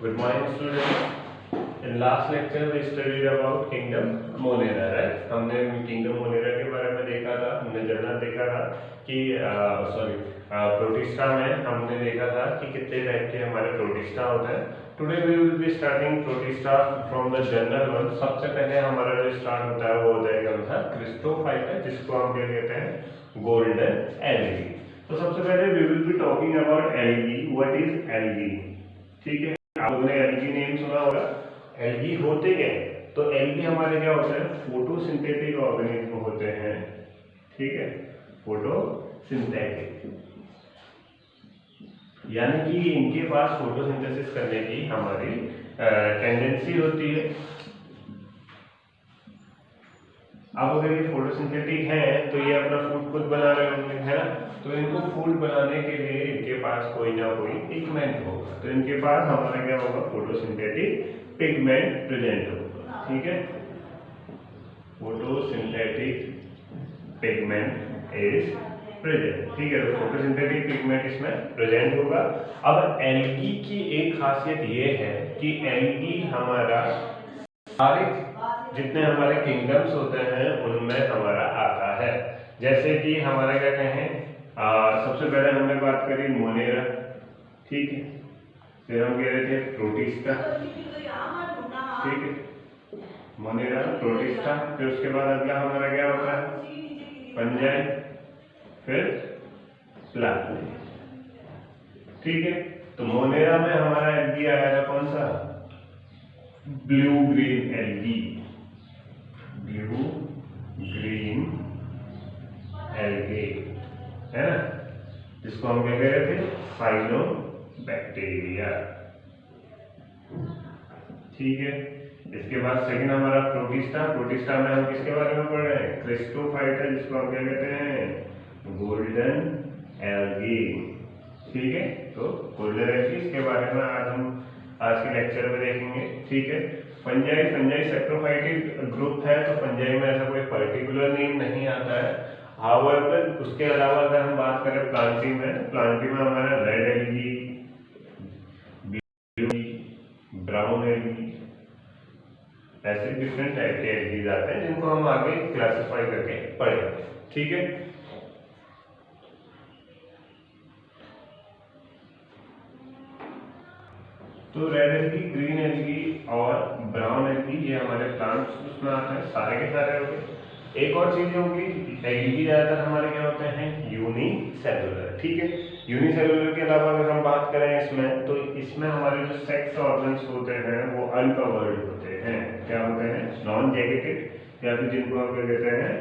Good morning, students. In last lecture we studied about kingdom Monera, right? हमने kingdom Monera के बारे में देखा था, हमने जर्नल देखा था कि प्रोटिस्टा में हमने देखा था कि कितने टाइप के हमारे प्रोटिस्टा होते हैं. Today we will be starting protista from the general one. सबसे पहले हमारा जो स्टार्ट होता है वो होता है कौन सा? क्रिस्टोफाइटा, जिसको हम क्या कहते हैं? Golden algae. तो सबसे पहले we will be talking about algae. What is algae? ठीक है, आप लोगों ने एल्गी नेम सुना होगा. एल्गी होते क्या है? तो एल्गी हमारे क्या होते हैं? फोटोसिंथेटिक ऑर्गेनिज्म होते हैं. ठीक है, फोटोसिंथेटिक यानी कि इनके पास फोटोसिंथेसिस करने की हमारी टेंडेंसी होती है. अब अगर ये फोटोसिंथेटिक है तो ये अपना फूड खुद बना रहे होंगे, है ना? तो इनको फूड बनाने के लिए इनके पास कोई ना कोई पिगमेंट होगा. तो इनके पास हमारा क्या होगा? फोटोसिंथेटिक पिगमेंट प्रेजेंट होगा. ठीक है, फोटोसिंथेटिक पिगमेंट इज प्रेजेंट. ठीक है, तो फोटोसिंथेटिक पिगमेंट इसमें प्रेजेंट होगा. अब एल्गी की एक खासियत ये है कि एल्गी हमारा सारे जितने हमारे किंगडम्स होते हैं उनमें हमारा आता है. जैसे कि हमारा क्या कहें, सबसे पहले हमने बात करी मोनेरा. ठीक है, फिर हम कह रहे थे प्रोटिस्टा. ठीक है, मोनेरा, प्रोटिस्टा. फिर उसके बाद अगला हमारा क्या होता है? फंजाई, फिर प्लांट. ठीक है, तो मोनेरा में हमारा एल्गी आएगा कौन सा? Blue green algae. Blue green algae है ना, जिसको हम क्या कह रहे थे? साइनोबैक्टीरिया. ठीक है, इसके बाद सेकंड हमारा प्रोटिस्टा. प्रोटिस्टा में हम किसके बारे में पढ़ रहे हैं? क्रिस्टोफाइटा, जिसको हम क्या कहते हैं? Golden algae. ठीक है, तो गोल्डन एल्गी इसके बारे में आज के लेक्चर में देखेंगे. ठीक है, फंजाई. फंजाई सेप्रोफाइटिक ग्रुप है, तो फंजाई में ऐसा कोई पर्टिकुलर नेम नहीं आता है. हाउएवर उसके अलावा अगर हम बात करें प्लांटी में, प्लांटी में हमारा red algae, blue, brown algae, ऐसे डिफरेंट टाइप के एल्गीज आते हैं जिनको हम आगे क्लासिफाई करके पढ़ेंगे. ठीक है, तो रेड एल्गी, ग्रीन एल्गी और ब्राउन एल्गी ये हमारे प्लांट्स उसमें आते हैं. सारे के सारे हो गए. एक और चीज होगी, एल्गी ज्यादातर हमारे क्या होते हैं? यूनिसेलुलर. ठीक है, यूनिसेलुलर के अलावा अगर हम बात करें इसमें, तो इसमें हमारे जो सेक्स ऑर्गन्स होते हैं वो अनकवर्ड होते हैं. क्या होते हैं? नॉन जैकेटेड, या फिर जिनको हम क्या कहते हैं?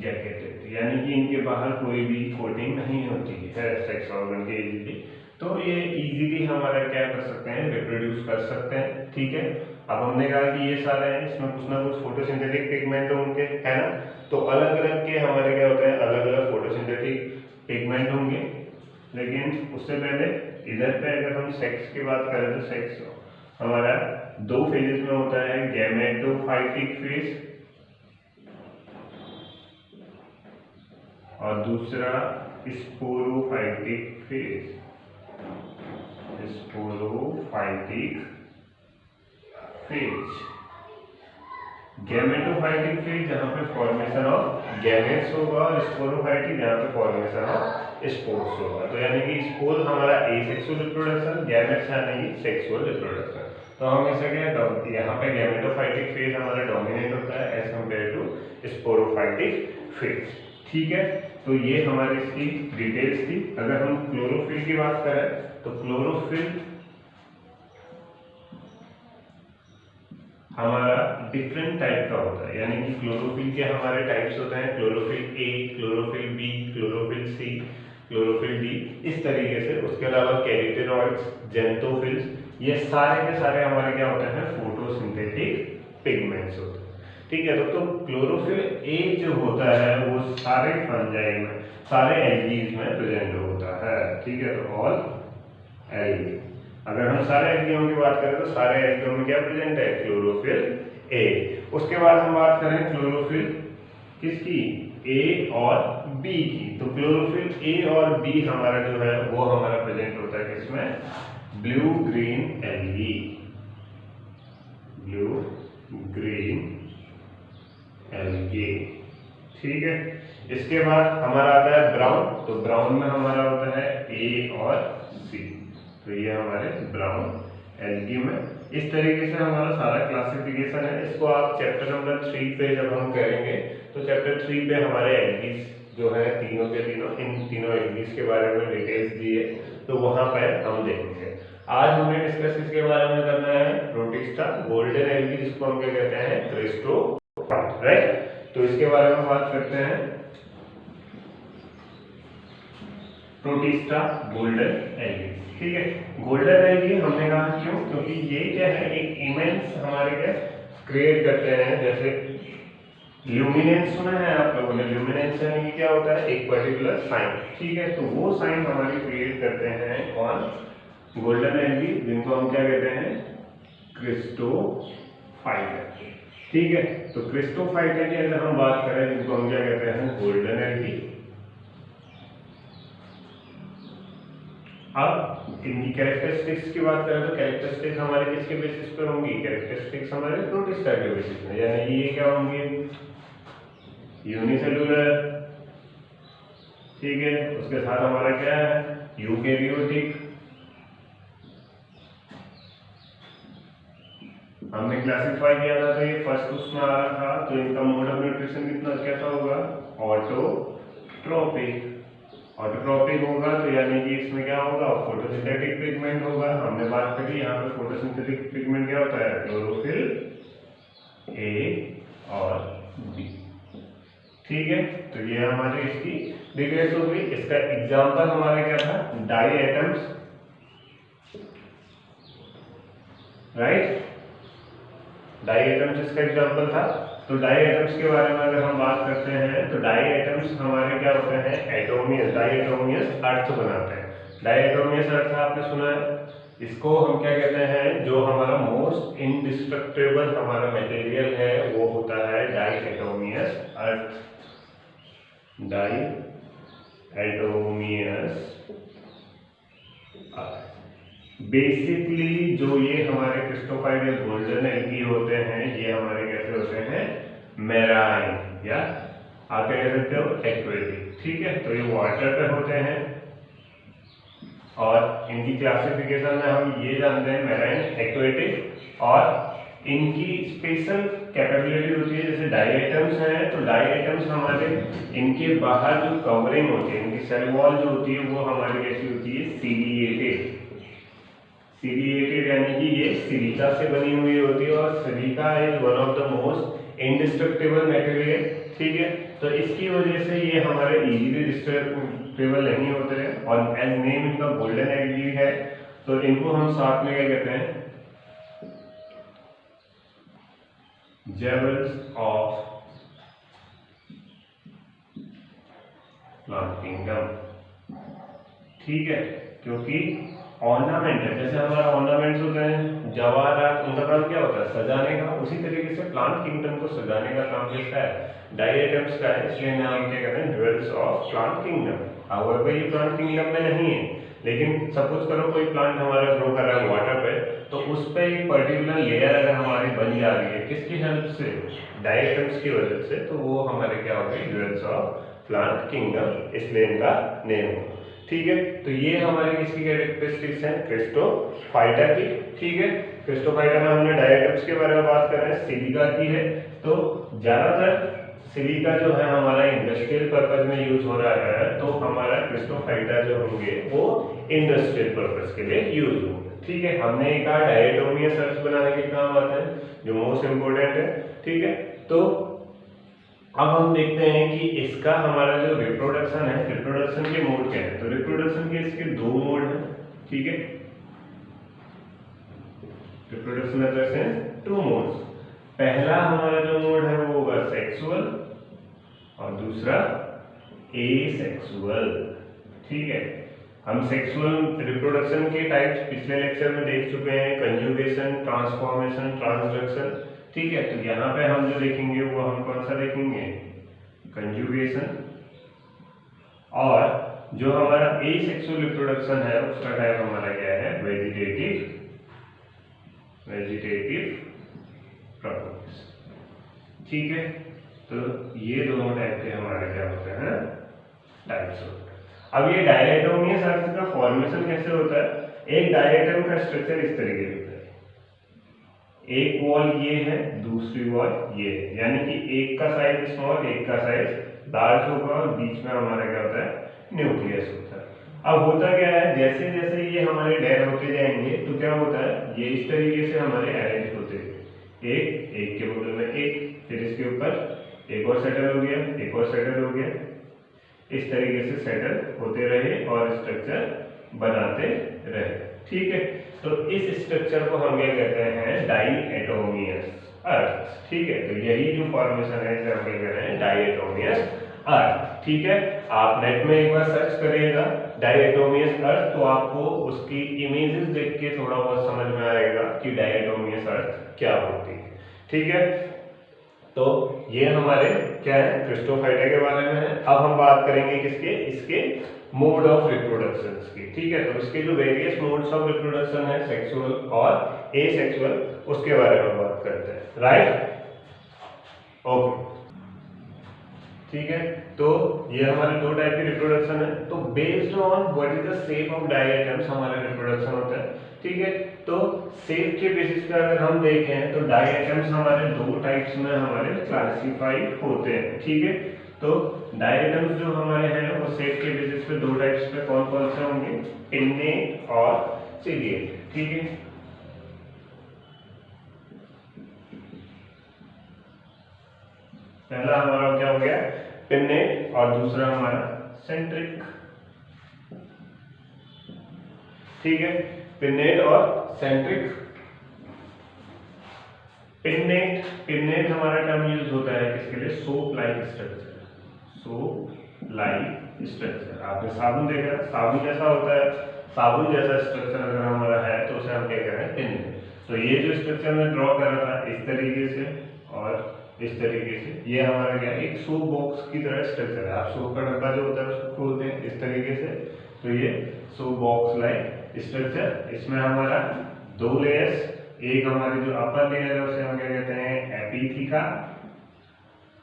जैकेटेड, यानी कि इनके बाहर कोई भी कोटिंग नहीं होती है सेक्स ऑर्गन के इजीली. तो ये इजीली हमारा क्या कर सकते हैं? रिप्रोड्यूस कर सकते हैं. ठीक है, अब हमने कहा कि ये सारे हैं, इसमें कुछ ना कुछ फोटोसिंथेटिक पिगमेंट होंगे, है ना? तो अलग अलग के हमारे क्या होते हैं? अलग अलग फोटोसिंथेटिक पिगमेंट होंगे. लेकिन उससे पहले इधर पे अगर हम सेक्स की बात करें तो सेक्स हमारा दो फेजेस में होता है. गैमेटोफाइटिक फेज और दूसरा sporophytic phase. Sporophytic phase, gametophytic phase जहां पे फॉर्मेशन ऑफ गैमेट्स होगा, और स्पोरोफाइटिक जहां पे फॉर्मेशन ऑफ स्पोर्स होगा. तो यानी कि स्पोर हमारा एसेक्सुअल रिप्रोडक्शन, गैमेट्स यानी कि सेक्सुअल रिप्रोडक्शन. तो हम ऐसा क्या यहाँ पे गैमेटोफाइटिक फेज हमारा डोमिनेट होता है as compared to sporophytic phase. ठीक है, तो ये हमारी इसकी डिटेल्स थी. अगर हम क्लोरोफिल की बात करें तो क्लोरोफिल हमारा डिफरेंट टाइप का होता है. यानी कि क्लोरोफिल के हमारे टाइप्स होते हैं: chlorophyll A, chlorophyll B, chlorophyll C, chlorophyll D, इस तरीके से. उसके अलावा कैरोटेनॉइड्स, जेंथोफिल्स, ये सारे के सारे हमारे क्या होते हैं? फोटोसिंथेटिक पिगमेंट्स होते हैं. ठीक है, तो क्लोरोफिल ए जो होता है वो सारे फंजाई में, सारे एल्गीज में प्रेजेंट होता है. ठीक है, तो ऑल एल्गी. अगर हम सारे एल्गियों की बात करें तो सारे एल्गियों में क्या प्रेजेंट है? Chlorophyll A. उसके बाद हम बात करें क्लोरोफिल किसकी? ए और बी की। तो क्लोरोफिल ए और बी हमारा जो है वो हमारा प्रेजेंट होता है किसमें, blue green algae, blue green algae. ठीक है, इसके बाद हमारा आता है ब्राउन। तो ब्राउन में हमारा होता है ए और सी। तो ये हमारे ब्राउन एल्गी में इस तरीके से हमारा सारा क्लासिफिकेशन है। इसको आप चैप्टर नंबर 3 पे जब हम करेंगे तो चैप्टर 3 पे हमारे एल्गीज जो है तीनों के तीनों, इन तीनों एल्गीज के बारे में डिटेल्स दी है, तो वहां पर हम देखेंगे। आज हमें डिस्कस इसके बारे में करना है प्रोटिस्टा, गोल्डन एल्गी जिसको हम क्या कहते हैं, क्रिस्टोफाइटा, राइट। तो इसके बारे में बात करते हैं, प्रोटिस्टा गोल्डन एल्गी। ठीक है, गोल्डन एल्गी हमने कहा क्यों, क्योंकि ये क्या है, एक इमेंस हमारे क्या क्रिएट करते हैं। जैसे ल्यूमिनेंस सुना है आप लोगों ने, ल्यूमिनेंस यानी क्या होता है, एक पर्टिकुलर साइन। ठीक है, तो वो साइन हमारी क्रिएट करते हैं कौन, गोल्डन एल्गी, जिनको हम क्या कहते हैं, क्रिस्टोफाइटा। ठीक है, तो क्रिस्टोफाइटा की अगर हम बात करें जिनको हम क्या कहते हैं, गोल्डन एल्गी। अब इनकी कैरेक्टरिस्टिक्स की बात करें तो कैरेक्टरिस्टिक्स हमारे किसके बेसिस पर होंगी, कैरेक्टरिस्टिक्स हमारे प्रोटिस्टा के बेसिस में, यानी ये क्या होंगे, यूनिसेलुलर। ठीक है, उसके साथ हमारा क्या है, यूकेरियोटिक। हमने क्लासिफाई किया था तो ये फर्स्ट उसमें आ रहा था, तो इनका मोड ऑफ न्यूट्रिशन कितना कैसा होगा, ऑटोट्रोपिक। ऑटोट्रोपिक होगा तो यानी कि इसमें क्या होगा, फोटोसिंथेटिक पिगमेंट होगा। हमने बात करी यहाँ पे फोटोसिंथेटिक पिगमेंट क्या होता है, क्लोरोफिल ए और बी। ठीक है, तो ये हमारी इसकी डिटेल्स हो गई। इसका एग्जांपल हमारा क्या था, diatoms, right. Diatoms इसका एग्जांपल था। तो डाई एटम्स के बारे में अगर हम बात करते हैं तो डाई एटम्स हमारे क्या होते हैं, एटोमियस, डाई एटोमियस अर्थ बनाते हैं। डाई एटोमियस अर्थ आपने सुना है, इसको हम क्या कहते हैं, जो हमारा मोस्ट इंडिस्ट्रक्टेबल हमारा मटेरियल है वो होता है डाई एटोमियस अर्थ, डाई एटोमियस अर्थ। बेसिकली जो ये हमारे क्रिस्टोफाइटा गोल्डन एल्गी होते हैं, ये हमारे कैसे होते हैं, मैराइन, या आप क्या कह सकते हो, एक्वेटिक। ठीक है, तो ये वाटर पे होते हैं और इनकी क्लासिफिकेशन में हम ये जानते हैं, मैराइन, एक्वेटिक, और इनकी स्पेशल कैपेबिलिटी होती है। जैसे डाई एटम्स हैं तो डाई एटम्स हमारे, इनके बाहर जो कवरिंग होती है, इनकी सेल वॉल जो होती है वो हमारी कैसी होती है, सीलिएटेड। सीलिएटेड यानी कि ये सिलिका से बनी हुई होती है और silica is one of the most indestructible material. ठीक है, तो इसकी वजह से ये हमारे इजीली डिस्ट्रक्टेबल नहीं होते हैं और एज नेम इनका गोल्डन एल्गी है, तो इनको हम साथ में क्या कहते हैं, जेवल्स ऑफ प्लांट किंगडम। ठीक है, क्योंकि ऑर्नामेंट है, जैसे हमारा ऑर्नामेंट्स होते हैं, जवाहरात, उनका काम क्या होता है, सजाने का। उसी तरीके से प्लांट किंगडम को सजाने का काम किसका है, डाई एटम्स का है, इसलिए नाम क्या कहते हैं, ज्वेल्स ऑफ प्लांट किंगडम। अगर ये प्लांट किंगडम में नहीं है, लेकिन सपोज करो कोई प्लांट हमारा ग्रो कर रहा है वाटर पे, तो उस पर एक पर्टिकुलर लेयर अगर हमारी बन जा रही है, किसकी हेल्प से, डाई एटम्स की वजह से, तो वो हमारे क्या हो गई, ज्वेल्स ऑफ प्लांट किंगडम, इसलिए इनका नेम हो। ठीक है, तो ये हमारी किसकी कैरेक्टरिस्टिक्स हैं, क्रिस्टोफाइटा की। ठीक है, क्रिस्टोफाइटा में हमने डाई एटम्स के बारे में बात कर रहे हैं, सिलिका की है। तो ज्यादातर सिलिका जो है हमारा इंडस्ट्रियल पर्पज में यूज हो रहा है, तो हमारा क्रिस्टोफाइटा जो होंगे वो इंडस्ट्रियल पर्पज के लिए यूज होंगे। ठीक है, हमने एक कहा डाई एटोमियस अर्थ बनाने के काम आते हैं, जो मोस्ट इंपोर्टेंट है। ठीक है, तो अब हम देखते हैं कि इसका हमारा जो रिप्रोडक्शन है, रिप्रोडक्शन के मोड क्या है। तो रिप्रोडक्शन के इसके दो मोड हैं। ठीक है, रिप्रोडक्शन मेथड्स हैं टू मोड्स। पहला हमारा जो मोड है वो होगा सेक्सुअल और दूसरा एसेक्सुअल। ठीक है, हम सेक्सुअल रिप्रोडक्शन के टाइप्स पिछले लेक्चर में देख चुके हैं, कंजुगेशन, ट्रांसफॉर्मेशन, ट्रांसडक्शन। ठीक है, तो यहाँ पे हम जो देखेंगे वो हम कौन सा देखेंगे, कंजुगेशन और जो हमारा एसेक्सुअल रिप्रोडक्शन है उसका टाइप हमारा क्या है, वेजिटेटिव प्रोपोगेशन। ठीक है, तो ये दोनों टाइप के हमारे क्या होते हैं, टाइप्स होते हैं। अब ये डायटोमियस अर्थ का फॉर्मेशन कैसे होता है, एक डायटम का स्ट्रक्चर इस तरीके से होता है, एक वॉल ये है, दूसरी वॉल ये है, यानी कि एक का साइज स्मॉल, एक का साइज लार्ज होगा और बीच में हमारा क्या होता है, न्यूक्लियस होता है। अब होता क्या है, जैसे जैसे ये हमारे ढेर होते जाएंगे तो क्या होता है, ये इस तरीके से हमारे अरेंज होते हैं, एक के बगल में एक, फिर इसके ऊपर एक और सेटल हो गया, एक और सेटल हो गया, इस तरीके से सेटल होते रहे और स्ट्रक्चर बनाते रहे। ठीक है, तो इस स्ट्रक्चर को हम क्या कहते हैं, डाइएटोमियस अर्थ। ठीक है, तो यही जो फॉर्मेशन है इसे हम क्या कह रहे हैं, डाइएटोमियस अर्थ। ठीक है, आप नेट में एक बार सर्च करिएगा डाइएटोमियस अर्थ, तो आपको उसकी इमेजेस देख के थोड़ा बहुत समझ में आएगा कि डाइएटोमियस अर्थ क्या होती है। ठीक है, तो ये हमारे क्या है, क्रिस्टोफाइटा के बारे में है। अब हम बात करेंगे किसके, इसके मोड ऑफ रिप्रोडक्शन की। ठीक है, तो इसके जो वेरियस मोड्स ऑफ रिप्रोडक्शन है, सेक्सुअल और एसेक्सुअल, उसके बारे में बात करते हैं। राइट, ओके, ठीक है, तो ये हमारे दो टाइप की रिप्रोडक्शन है। तो based on what is the shape of diatoms हमारा रिप्रोडक्शन होता है। ठीक है, तो शेप के बेसिस पे अगर हम देखें तो डायटम्स हमारे दो टाइप्स में हमारे क्लासिफाई होते हैं। ठीक है, तो डायटम्स जो हमारे हैं वो शेप के बेसिस पे दो टाइप्स पे कौन कौन से होंगे, पिन्नेट और सिलिएट। ठीक है, पहला हमारा क्या हो गया, पिन्नेट, और दूसरा हमारा सेंट्रिक। ठीक है, पिन्नेट और सेंट्रिक। पिन्नेट हमारा टर्म यूज होता है किसके लिए, soap like structure. Soap like structure, आपने साबुन देखा, साबुन जैसा होता है, साबुन जैसा स्ट्रक्चर अगर हमारा है तो उसे हम क्या कह रहे हैं, पिन्नेट। तो ये जो स्ट्रक्चर मैं ड्रॉ कर रहा था इस तरीके से और इस तरीके से, ये हमारा क्या है, एक सोप बॉक्स की तरह स्ट्रक्चर है। आप सोप का डब्बा जो होता है उसको खोलते हैं इस तरीके से, तो ये सोप बॉक्स लाइक स्ट्रक्चर। इसमें हमारा दो लेयर्स, एक हमारी जो अपर लेयर है उसे हम क्या कहते हैं, एपीथीका,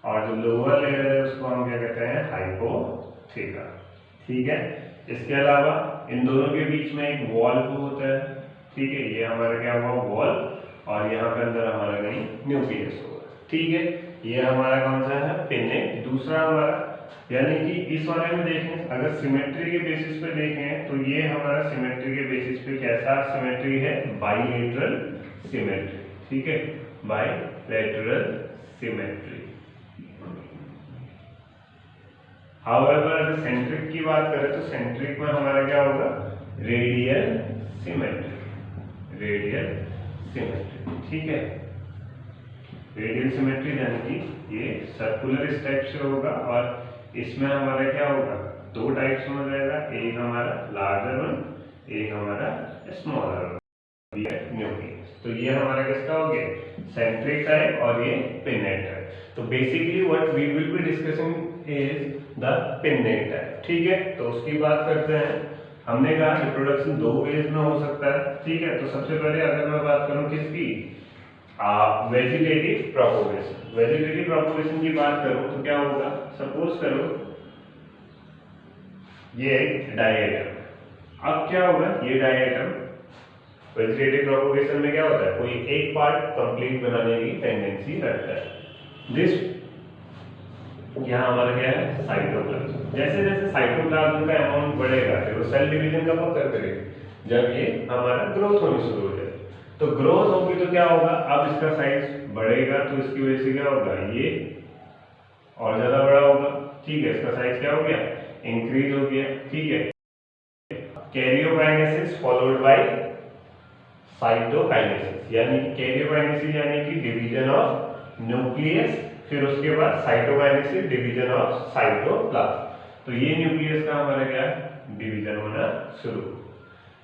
और जो लोअर लेयर है उसको हम क्या कहते हैं, हाइपोथीका। ठीक है, इसके अलावा इन दोनों के बीच में एक वॉल होता है। ठीक है, ये हमारा क्या हुआ, वॉल, और यहाँ पे अंदर हमारा नहीं न्यूक्लियस होगा। ठीक है, ये हमारा कौन सा है, पिन्नेट। दूसरा हमारा, यानी कि इस वाले में देखें, अगर सिमेट्री के बेसिस पे देखें तो ये हमारा सिमेट्री के बेसिस पे कैसा सिमेट्री है, बाइलेटरल सिमेट्री। ठीक है, बाइलेटरल सिमेट्री। हाउएवर अगर सेंट्रिक की बात करें तो सेंट्रिक में हमारा क्या होगा, रेडियल सिमेट्री। रेडियल सिमेट्री, ठीक है, रेडियल सिमेट्री यानी कि ये सर्कुलर इस टाइप से होगा, और इसमें हमारा क्या होगा, दो टाइप्स में हो जाएगा, एक हमारा लार्जर वन, एक हमारा स्मॉलर वन। तो ये हमारा किसका हो गया, सेंट्रिक टाइप, और ये पिन्नेट टाइप। तो basically what we will be discussing is the pinnate type. ठीक है, तो उसकी बात करते हैं। हमने कहा रिप्रोडक्शन दो वेज में हो सकता है। ठीक है, तो सबसे पहले अगर मैं बात करूं किसकी, वेजिटेटिव प्रोपोगेशन। वेजिटेटिव प्रोपोगेशन की बात करूं तो क्या होगा, सपोज करो ये एक डायटम, अब क्या होगा, ये डायटम वेजिटेटिव प्रोपोगेशन में क्या होता है, कोई एक पार्ट कंप्लीट बनाने की टेंडेंसी रखता है। दिस यहाँ हमारा क्या है, साइटोप्लाज्म। जैसे जैसे साइटोप्लाज्म का अमाउंट बढ़ेगा फिर वो सेल डिवीजन कब करेगा, जब ये हमारा ग्रोथ होनी शुरू हो जाए। तो ग्रोथ होगी तो क्या होगा, अब इसका साइज बढ़ेगा तो इसकी वजह से क्या होगा, ये और ज्यादा बड़ा होगा। ठीक है, इसका साइज क्या हो गया, इंक्रीज हो गया। ठीक है, कैरियोकाइनेसिस फॉलोड बाय साइटोकाइनेसिस, यानी कैरियोकाइनेसिस यानी कि डिवीजन ऑफ न्यूक्लियस, फिर उसके बाद साइटोकाइनेसिस डिवीजन ऑफ साइटोप्लाज्म। तो ये न्यूक्लियस का हमारा क्या डिवीजन होना शुरू।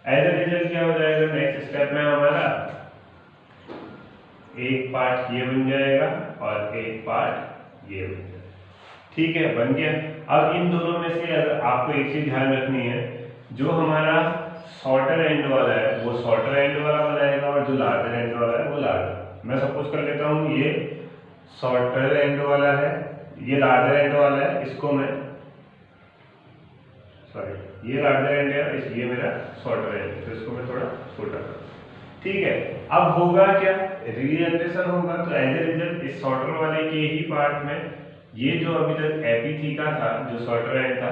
एज ए रिजल्ट क्या हो जाएगा, नेक्स्ट स्टेप में हमारा एक पार्ट ये बन जाएगा और एक पार्ट ये बन जाएगा। ठीक है, बन गया। अब इन दोनों में से अगर आपको एक चीज ध्यान रखनी है, जो हमारा शॉर्टर एंड वाला है वो शॉर्टर एंड वाला बनाएगा और जो लार्जर एंड वाला है वो लार्जर। मैं सपोज कर लेता हूँ ये शॉर्टर एंड वाला है, ये लार्जर एंड वाला है, इसको मैं सॉरी ये लार्जर एंड है, ये मेरा शॉर्टर एंड, तो इसको मैं थोड़ा छोटा कर, ठीक है। अब होगा क्या, रीजनरेशन होगा, तो एज ए रिजल्ट इस शॉर्टर वाले के ही पार्ट में ये जो अभी तक एपीथीका था जो शॉर्टर एंड था,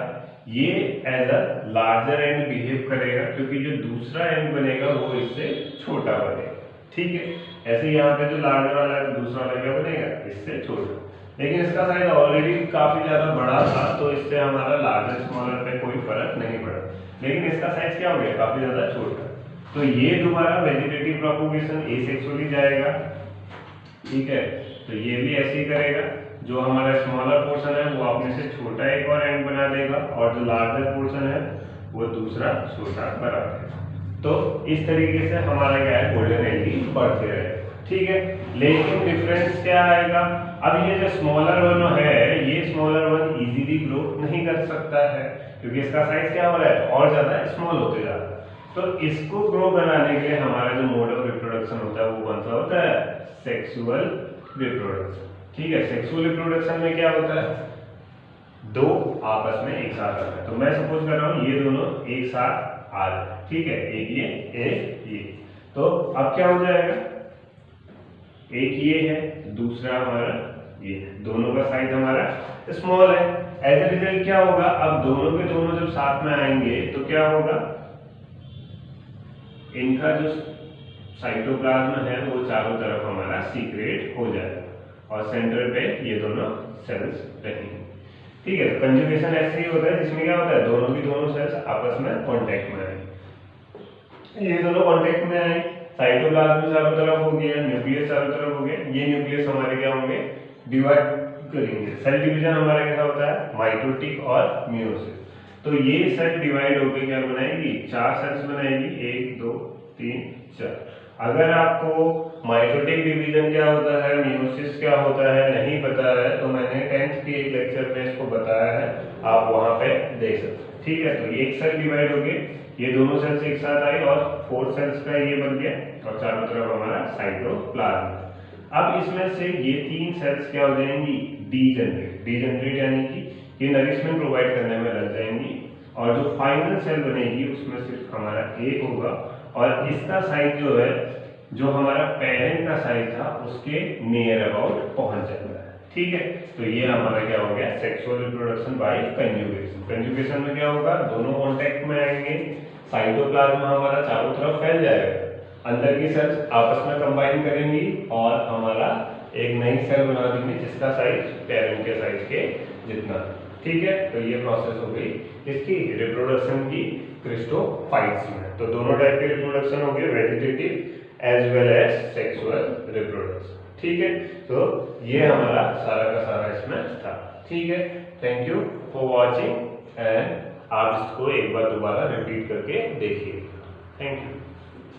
ये as a larger end behave करेगा, क्योंकि जो दूसरा एंड बनेगा वो इससे छोटा बनेगा, ठीक है। ऐसे यहाँ पे जो लार्जर वाला है दूसरा वाला क्या बनेगा, इससे छोटा, लेकिन इसका साइज ऑलरेडी काफी ज्यादा बड़ा था, तो इससे हमारा लार्जर स्मॉलर पे कोई फर्क नहीं पड़ा, लेकिन इसका साइज क्या हो गया, काफी ज्यादा छोटा। तो ये दोबारा वेजिटेटिव प्रोपगेशन एसेक्सुअली जाएगा, ठीक है। तो ये भी ऐसे ही करेगा, जो हमारा स्मॉलर पोर्शन है वो अपने से छोटा एक और एंड बना देगा, और जो लार्जर पोर्शन है वो दूसरा छोटा बना देगा। तो इस तरीके से हमारा क्या है, गोल्डन एंडी बढ़ते रहेगा, ठीक है। लेकिन डिफरेंस क्या आएगा, अब ये जो स्मॉलर वन है, ये स्मॉलर वन इजीली ग्रो नहीं कर सकता है, क्योंकि इसका साइज क्या हो रहा है, और ज्यादा स्मॉल होते जा रहा है। तो इसको ग्रो बनाने के लिए हमारा जो मोड ऑफ रिप्रोडक्शन होता है वो कौन सा होता है, सेक्सुअल रिप्रोडक्शन, ठीक है। सेक्सुअल रिप्रोडक्शन में क्या होता है, दो आपस में एक साथ आता है। तो मैं सपोज कर रहा हूँ ये दोनों एक साथ आ रहे हैं, ठीक है, एक ये। तो अब क्या हो जाएगा, एक ये है, दूसरा हमारा ये, दोनों का साइज हमारा स्मॉल है। एज ए रिजल्ट क्या होगा, अब दोनों के दोनों जब साथ में आएंगे तो क्या होगा, इनका जो साइटोप्लाज्म है वो चारों तरफ हमारा सीक्रेट हो जाएगा, और सेंटर पे ये दोनों सेल्स रहेंगे, ठीक है। कंजुगेशन ऐसे ही होता है, जिसमें क्या होता है, दोनों की दोनों सेल्स आपस में कांटेक्ट में आए, ये दोनों कांटेक्ट में आए, साइटोप्लाज्म चारों तरफ हो गया, न्यूक्लियस चारों तरफ हो गया, ये न्यूक्लियस हमारे क्या होंगे, डिवाइड करेंगे। सेल डिवीजन हमारा कैसा होता है, माइटोटिक और मियोसिस। तो ये सेल डिवाइड होकर क्या बनाएगी, चार सेल्स बनाएगी, 1 2 3 4। अगर आपको माइटोटिक डिवीजन क्या होता है, मियोसिस क्या होता है नहीं पता है, तो मैंने 10th के एक लेक्चर में इसको बताया है, आप वहां पे देख सकते हैं, ठीक है। तो एक सेल डिवाइड हो गई, ये दोनों सेल्स एक साथ आई और 4 सेल्स का ये बन गया, और चारों तरफ हमारा साइटोप्लाज्म। अब इसमें से ये 3 सेल्स क्या हो जाएंगी, डीजनरेट यानी कि ये नरिशमेंट प्रोवाइड करने में लग जाएंगी, और जो फाइनल सेल बनेगी उसमें सिर्फ हमारा एक होगा, और इसका साइज जो है, जो हमारा पेरेंट का साइज था उसके नियर अबाउट पहुंच जाता है, ठीक है। तो ये हमारा क्या हो गया, sexual reproduction by conjugation. Conjugation में क्या होगा, दोनों कांटेक्ट में आएंगे, साइटोप्लाज्म हमारा चारों तरफ फैल जाएगा, अंदर की सेल्स आपस में कंबाइन करेंगी और हमारा एक नई सेल बना देंगे जिसका साइज पेरेंट के साइज के जितना, ठीक है। तो ये प्रोसेस हो गई इसकी रिप्रोडक्शन की क्रिस्टोफाइट्स में। तो दोनों टाइप के रिप्रोडक्शन हो गए, vegetative as well as sexual reproduction, ठीक है। तो ये हमारा सारा का सारा इसमें था, ठीक है। Thank you for watching, and आप इसको एक बार दोबारा रिपीट करके देखिए। Thank you.